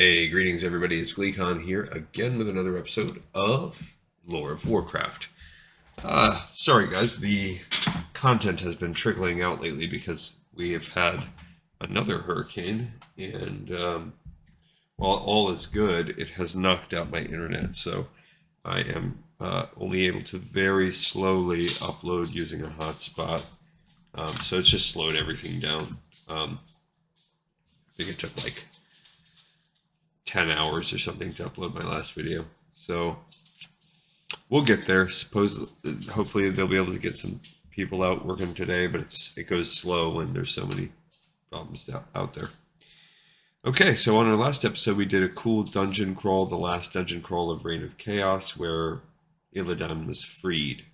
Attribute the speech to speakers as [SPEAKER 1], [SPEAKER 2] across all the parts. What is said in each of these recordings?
[SPEAKER 1] Hey, greetings everybody, it's Gleekon here again with another episode of Lore of Warcraft. Sorry guys, the content has been trickling out lately because we have had another hurricane, and while all is good, it has knocked out my internet, so I am only able to very slowly upload using a hotspot, so it's just slowed everything down. I think it took like 10 hours or something to upload my last video. So we'll get there. Hopefully they'll be able to get some people out working today, but it goes slow when there's so many problems out there. Okay, so on our last episode, we did a cool dungeon crawl, the last dungeon crawl of Reign of Chaos, where Illidan was freed.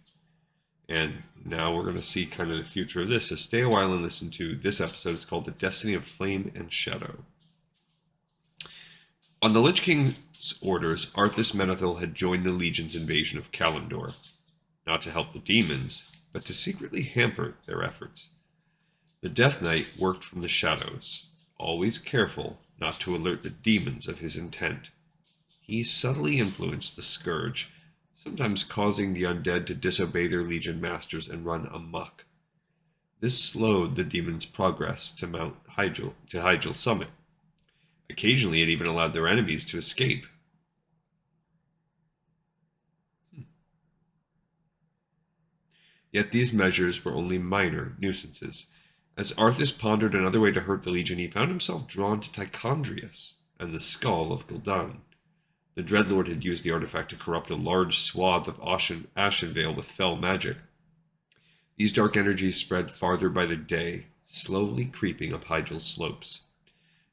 [SPEAKER 1] And now we're going to see kind of the future of this. So stay a while and listen to this episode. It's called The Destiny of Flame and Shadow. On the Lich King's orders, Arthas Menethil had joined the Legion's invasion of Kalimdor, not to help the demons, but to secretly hamper their efforts. The Death Knight worked from the shadows, always careful not to alert the demons of his intent. He subtly influenced the Scourge, sometimes causing the undead to disobey their Legion masters and run amok. This slowed the demons' progress to Mount Hygel's summit. Occasionally, it even allowed their enemies to escape. Yet these measures were only minor nuisances. As Arthas pondered another way to hurt the Legion, he found himself drawn to Tichondrius and the skull of Gul'dan. The Dreadlord had used the artifact to corrupt a large swath of Ashenvale with fell magic. These dark energies spread farther by the day, slowly creeping up Hygel's slopes.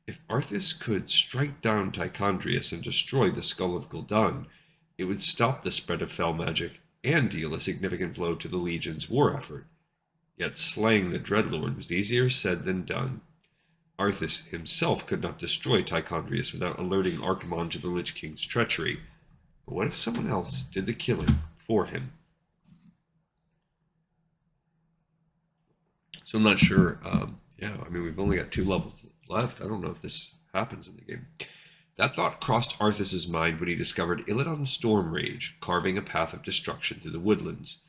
[SPEAKER 1] If Arthas could strike down Tichondrius and destroy the skull of Gul'dan, it would stop the spread of fell magic and deal a significant blow to the Legion's war effort. Yet slaying the Dreadlord was easier said than done. Arthas himself could not destroy Tichondrius without alerting Archimonde to the Lich King's treachery. But what if someone else did the killing for him? So I'm not sure. We've only got 2 levels left. I don't know if this happens in the game. That thought crossed Arthas' mind when he discovered Illidan's Stormrage, carving a path of destruction through the woodlands.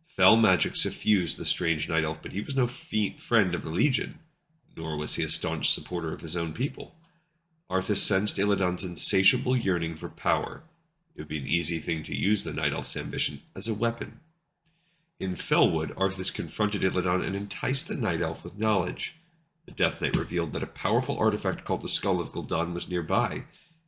[SPEAKER 1] Fell magic suffused the strange night elf, but he was no friend of the Legion, nor was he a staunch supporter of his own people. Arthas sensed Illidan's insatiable yearning for power. It would be an easy thing to use the night elf's ambition as a weapon. In Fellwood, Arthas confronted Illidan and enticed the night elf with knowledge. The Death Knight revealed that a powerful artifact called the Skull of Gul'dan was nearby,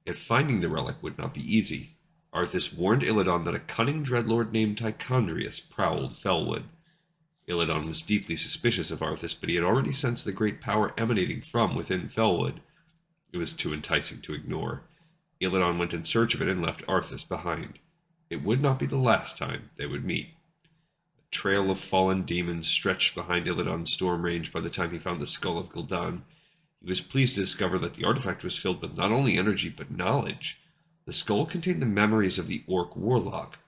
[SPEAKER 1] yet finding the relic would not be easy. Arthas warned Illidan that a cunning dreadlord named Tichondrius prowled Fellwood. Illidan was deeply suspicious of Arthas, but he had already sensed the great power emanating from within Fellwood. It was too enticing to ignore. Illidan went in search of it and left Arthas behind. It would not be the last time they would meet. A trail of fallen demons stretched behind Illidan's storm range by the time he found the Skull of Gul'dan. He was pleased to discover that the artifact was filled with not only energy but knowledge. The skull contained the memories of the Orc warlock.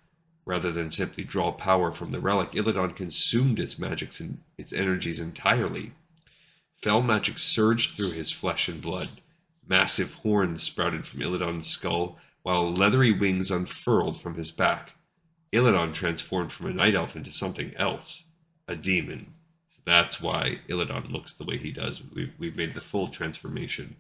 [SPEAKER 1] Rather than simply draw power from the relic, Illidan consumed its magics and its energies entirely. Fell magic surged through his flesh and blood. Massive horns sprouted from Illidan's skull, while leathery wings unfurled from his back. Illidan transformed from a night elf into something else, a demon. So that's why Illidan looks the way he does. We've made the full transformation.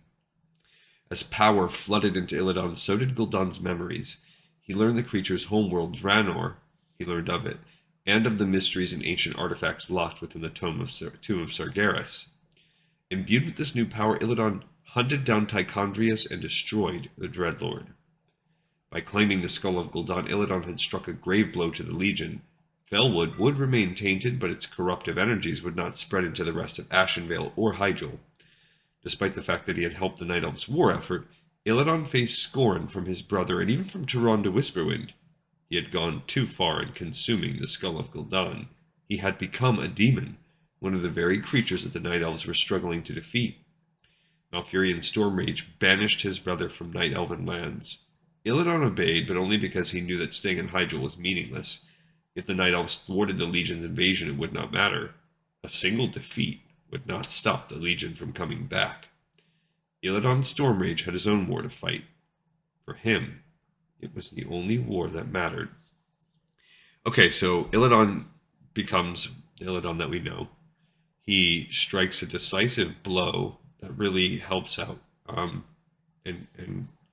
[SPEAKER 1] As power flooded into Illidan, so did Gul'dan's memories. He learned the creature's homeworld, Draenor. He learned of it, and of the mysteries and ancient artifacts locked within the tomb of Sargeras. Imbued with this new power, Illidan hunted down Tichondrius and destroyed the Dreadlord. By claiming the Skull of Gul'dan, Illidan had struck a grave blow to the Legion. Fellwood would remain tainted, but its corruptive energies would not spread into the rest of Ashenvale or Hygel. Despite the fact that he had helped the Night Elf's war effort, Illidan faced scorn from his brother and even from Tyrande Whisperwind. He had gone too far in consuming the Skull of Gul'dan. He had become a demon, one of the very creatures that the Night Elves were struggling to defeat. Malfurion's Stormrage banished his brother from Night Elven lands. Illidan obeyed, but only because he knew that staying in Hygel was meaningless. If the Night Elves thwarted the Legion's invasion, it would not matter. A single defeat would not stop the Legion from coming back. Illidan Stormrage had his own war to fight. For him, it was the only war that mattered. Okay, so Illidan becomes the Illidan that we know. He strikes a decisive blow that really helps out, and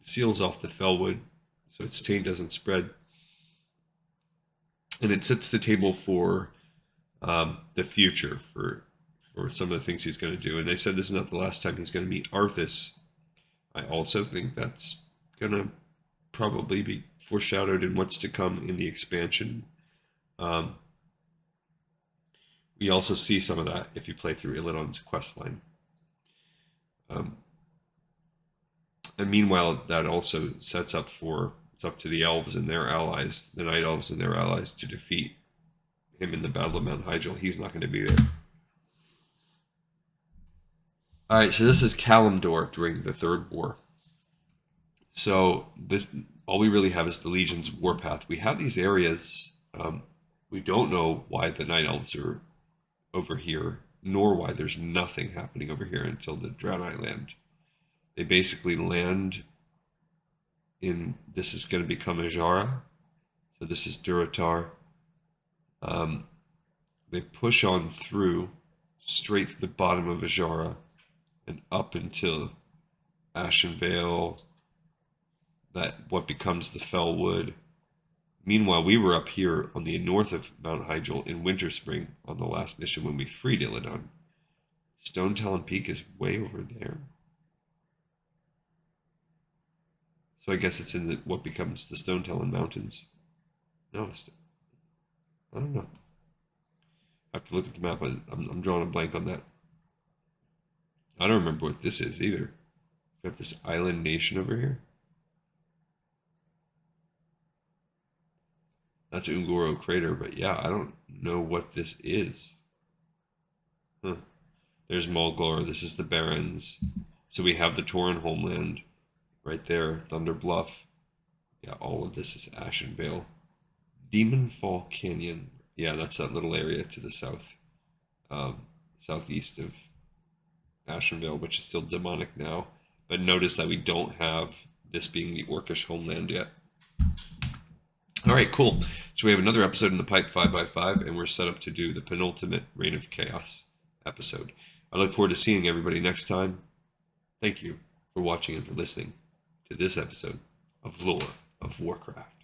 [SPEAKER 1] seals off the Fellwood so its taint doesn't spread. And it sets the table for the future, for some of the things he's going to do. And they said this is not the last time he's going to meet Arthas. I also think that's going to probably be foreshadowed in what's to come in the expansion. We also see some of that if you play through Illidan's questline. And meanwhile, that also sets up for, it's up to the elves and their allies, the night elves and their allies, to defeat him in the Battle of Mount Hyjal. He's not going to be there. All right, so this is Kalimdor during the Third War. So this, all we really have is the Legion's warpath. We have these areas. We don't know why the Night Elves are over here, nor why there's nothing happening over here until the Draenei land. They basically land in, this is going to become Ajara. So this is Durotar. They push on through, straight through the bottom of Ajara, and up until Ashenvale, that what becomes the Fellwood. Meanwhile, we were up here on the north of Mount Hyjal in Winterspring on the last mission when we freed Illidan. Stone Talon Peak is way over there. So I guess it's in what becomes the Stone Talon Mountains. No, I don't know. I have to look at the map. I'm drawing a blank on that. I don't remember what this is either. We've got this island nation over here. That's Ungoro Crater, but yeah, I don't know what this is. Huh. There's Mulgore. This is the Barrens. So we have the Tauren homeland right there, Thunder Bluff. Yeah, all of this is Ashenvale. Demonfall Canyon. Yeah, that's that little area to the south, southeast of Ashenvale, which is still demonic now. But notice that we don't have this being the Orcish homeland yet. All right, cool. So we have another episode in the pipe, 5x5, and we're set up to do the penultimate Reign of Chaos episode. I look forward to seeing everybody next time. Thank you for watching and for listening to this episode of Lore of Warcraft.